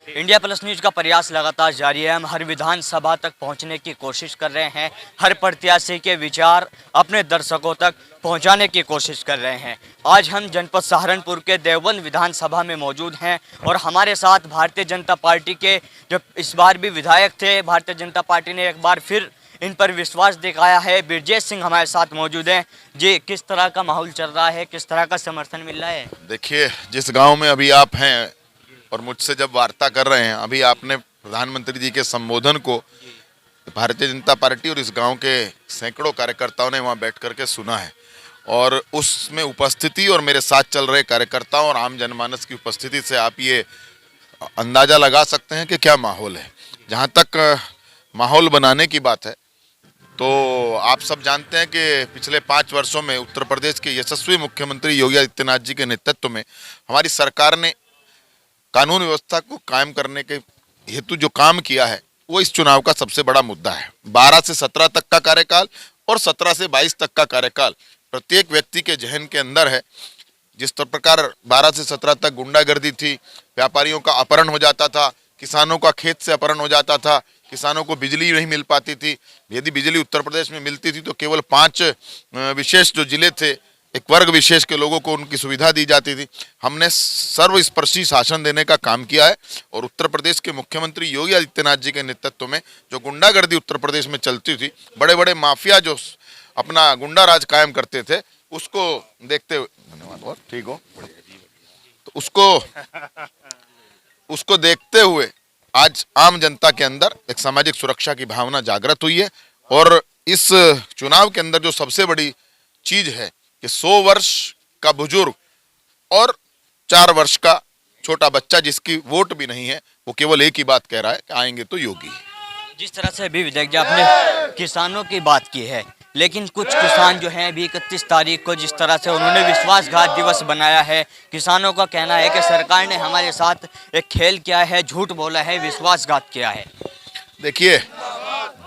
India Plus news का प्रयास लगातार जारी है। हम हर विधानसभा तक पहुंचने की कोशिश कर रहे हैं, हर प्रत्याशी के विचार अपने दर्शकों तक पहुंचाने की कोशिश कर रहे हैं। आज हम जनपद सहारनपुर के देवबंद विधानसभा में मौजूद हैं और हमारे साथ भारतीय जनता पार्टी के जो इस बार भी विधायक थे, भारतीय जनता पार्टी ने एक बार फिर इन पर विश्वास दिखाया है। ब्रजेश सिंह हमारे साथ मौजूद हैं। जी, किस तरह का माहौल चल रहा है, किस तरह का समर्थन मिल रहा है? देखिए, जिस गांव में अभी आप हैं और मुझसे जब वार्ता कर रहे हैं, अभी आपने प्रधानमंत्री जी के संबोधन को भारतीय जनता पार्टी और इस गांव के सैकड़ों कार्यकर्ताओं ने वहां बैठ करके सुना है और उसमें उपस्थिति और मेरे साथ चल रहे कार्यकर्ताओं और आम जनमानस की उपस्थिति से आप ये अंदाजा लगा सकते हैं कि क्या माहौल है। जहां तक माहौल बनाने की बात है तो आप सब जानते हैं कि पिछले 5 वर्षों में उत्तर प्रदेश के यशस्वी मुख्यमंत्री योगी आदित्यनाथ जी के नेतृत्व में हमारी सरकार ने कानून व्यवस्था को कायम करने के हेतु जो काम किया है वो इस चुनाव का सबसे बड़ा मुद्दा है। 12 से 17 तक का कार्यकाल और 17 से 22 तक का कार्यकाल प्रत्येक व्यक्ति के जहन के अंदर है। जिस प्रकार 12 से 17 तक गुंडागर्दी थी, व्यापारियों का अपहरण हो जाता था, किसानों का खेत से अपहरण हो जाता था, किसानों को बिजली नहीं मिल पाती थी। यदि बिजली उत्तर प्रदेश में मिलती थी तो केवल 5 विशेष जो जिले थे, एक वर्ग विशेष के लोगों को उनकी सुविधा दी जाती थी। हमने सर्वस्पर्शी शासन देने का काम किया है और उत्तर प्रदेश के मुख्यमंत्री योगी आदित्यनाथ जी के नेतृत्व में जो गुंडागर्दी उत्तर प्रदेश में चलती थी, बड़े बड़े माफिया जो अपना गुंडा राज कायम करते थे, उसको देखते हुए, धन्यवाद, और ठीक हो, तो उसको देखते हुए आज आम जनता के अंदर एक सामाजिक सुरक्षा की भावना जागृत हुई है। और इस चुनाव के अंदर जो सबसे बड़ी चीज है कि 100 वर्ष का बुजुर्ग और 4 वर्ष का छोटा बच्चा जिसकी वोट भी नहीं है, वो केवल एक ही बात कह रहा है कि आएंगे तो योगी। जिस तरह से अभी विधायक जी आपने किसानों की बात की है, लेकिन कुछ किसान जो हैं अभी 31 तारीख को जिस तरह से उन्होंने विश्वासघात दिवस बनाया है, किसानों का कहना है कि सरकार ने हमारे साथ एक खेल किया है, झूठ बोला है, विश्वासघात किया है। देखिए,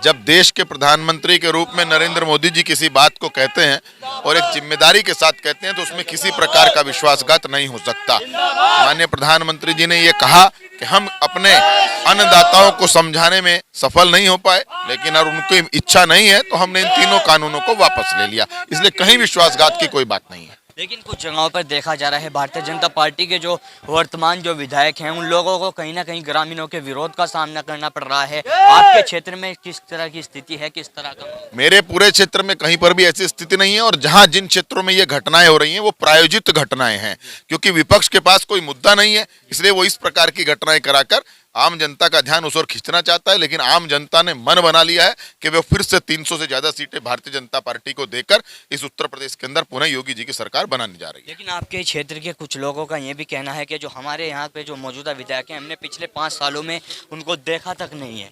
जब देश के प्रधानमंत्री के रूप में नरेंद्र मोदी जी किसी बात को कहते हैं और एक जिम्मेदारी के साथ कहते हैं तो उसमें किसी प्रकार का विश्वासघात नहीं हो सकता। माननीय प्रधानमंत्री जी ने ये कहा कि हम अपने अन्नदाताओं को समझाने में सफल नहीं हो पाए, लेकिन अगर उनकी इच्छा नहीं है तो हमने इन तीनों कानूनों को वापस ले लिया। इसलिए कहीं विश्वासघात की कोई बात नहीं है। लेकिन कुछ जगहों पर देखा जा रहा है भारतीय जनता पार्टी के जो वर्तमान जो विधायक हैं, उन लोगों को कहीं ना कहीं ग्रामीणों के विरोध का सामना करना पड़ रहा है। आपके क्षेत्र में किस तरह की स्थिति है, किस तरह का? मेरे पूरे क्षेत्र में कहीं पर भी ऐसी स्थिति नहीं है और जहां जिन क्षेत्रों में ये घटनाएं हो रही हैं वो प्रायोजित घटनाएं हैं, क्योंकि विपक्ष के पास कोई मुद्दा नहीं है, इसलिए वो इस प्रकार की घटनाएं कराकर आम जनता का ध्यान उस ओर खींचना चाहता है। लेकिन आम जनता ने मन बना लिया है कि वे फिर से 300 से ज्यादा सीटें भारतीय जनता पार्टी को देकर इस उत्तर प्रदेश के अंदर पुनः योगी जी की सरकार बनाने जा रही है। लेकिन आपके क्षेत्र के कुछ लोगों का ये भी कहना है कि जो हमारे यहाँ पे जो मौजूदा विधायक हैं, हमने पिछले 5 सालों में उनको देखा तक नहीं है।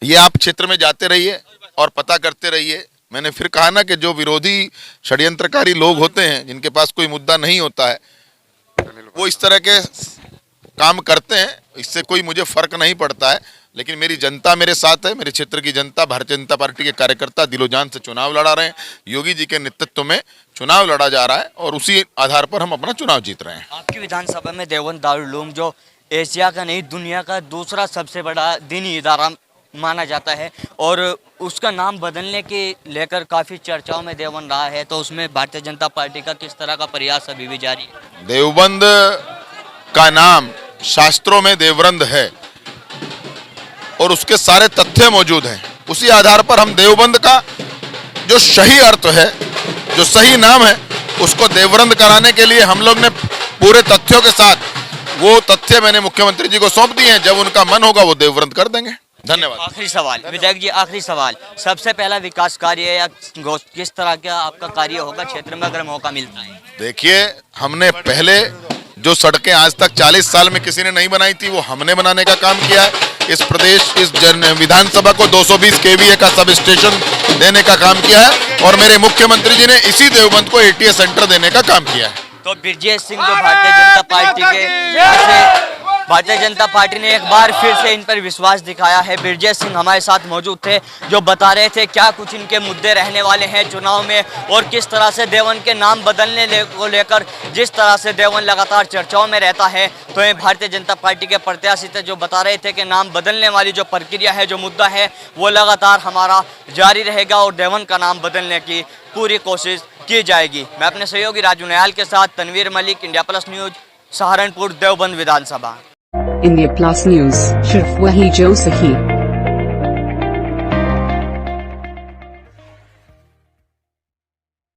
ये आप क्षेत्र में जाते रहिए और पता करते रहिए। मैंने फिर कहा ना कि जो विरोधी षड्यंत्रकारी लोग होते हैं, जिनके पास कोई मुद्दा नहीं होता है, वो इस तरह के काम करते हैं। इससे कोई मुझे फर्क नहीं पड़ता है, लेकिन मेरी जनता मेरे साथ है। मेरे क्षेत्र की जनता, भारतीय जनता पार्टी के कार्यकर्ता दिलोजान से चुनाव लड़ा रहे हैं। योगी जी के नेतृत्व में चुनाव लड़ा जा रहा है और उसी आधार पर हम अपना चुनाव जीत रहे हैं। आपकी विधानसभा में देवबंद दारुल उलूम जो एशिया का नहीं, दुनिया का दूसरा सबसे बड़ा दीनी इदारा माना जाता है और उसका नाम बदलने के लेकर काफ़ी चर्चाओं में देवबंद रहा है, तो उसमें भारतीय जनता पार्टी का किस तरह का प्रयास अभी भी जारी है? देवबंद का नाम शास्त्रों में देवबंद है और उसके सारे तथ्य मौजूद हैं। उसी आधार पर हम देवबंद का जो सही अर्थ है, जो सही नाम है, उसको देवबंद कराने के लिए हम लोग ने पूरे तथ्यों के साथ वो तथ्य मैंने मुख्यमंत्री जी को सौंप दिए हैं। जब उनका मन होगा वो देवबंद कर देंगे। धन्यवाद। आखिरी सवाल विधायक जी, आखिरी सवाल, सबसे पहला विकास कार्य या किस तरह का आपका कार्य होगा क्षेत्र में अगर मौका मिलता है? देखिए, हमने पहले जो सड़कें आज तक 40 साल में किसी ने नहीं बनाई थी वो हमने बनाने का काम किया है। इस प्रदेश, इस विधानसभा को 220 केवीए का सब स्टेशन देने का काम किया है और मेरे मुख्यमंत्री जी ने इसी देवबंद को ATS सेंटर देने का काम किया है। तो ब्रजेश सिंह जो भारतीय जनता पार्टी के भारतीय जनता पार्टी ने एक बार फिर से इन पर विश्वास दिखाया है। बिरजेश सिंह हमारे साथ मौजूद थे, जो बता रहे थे क्या कुछ इनके मुद्दे रहने वाले हैं चुनाव में और किस तरह से देवन के नाम बदलने को लेकर जिस तरह से देवन लगातार चर्चाओं में रहता है। तो ये भारतीय जनता पार्टी के प्रत्याशी थे जो बता रहे थे कि नाम बदलने वाली जो प्रक्रिया है, जो मुद्दा है, वो लगातार हमारा जारी रहेगा और देवन का नाम बदलने की पूरी कोशिश की जाएगी। मैं अपने सहयोगी राजू नयाल के साथ Tanveer Malik, India Plus News, Saharanpur Deoband विधानसभा। इंडिया प्लस न्यूज, सिर्फ वही जो सही।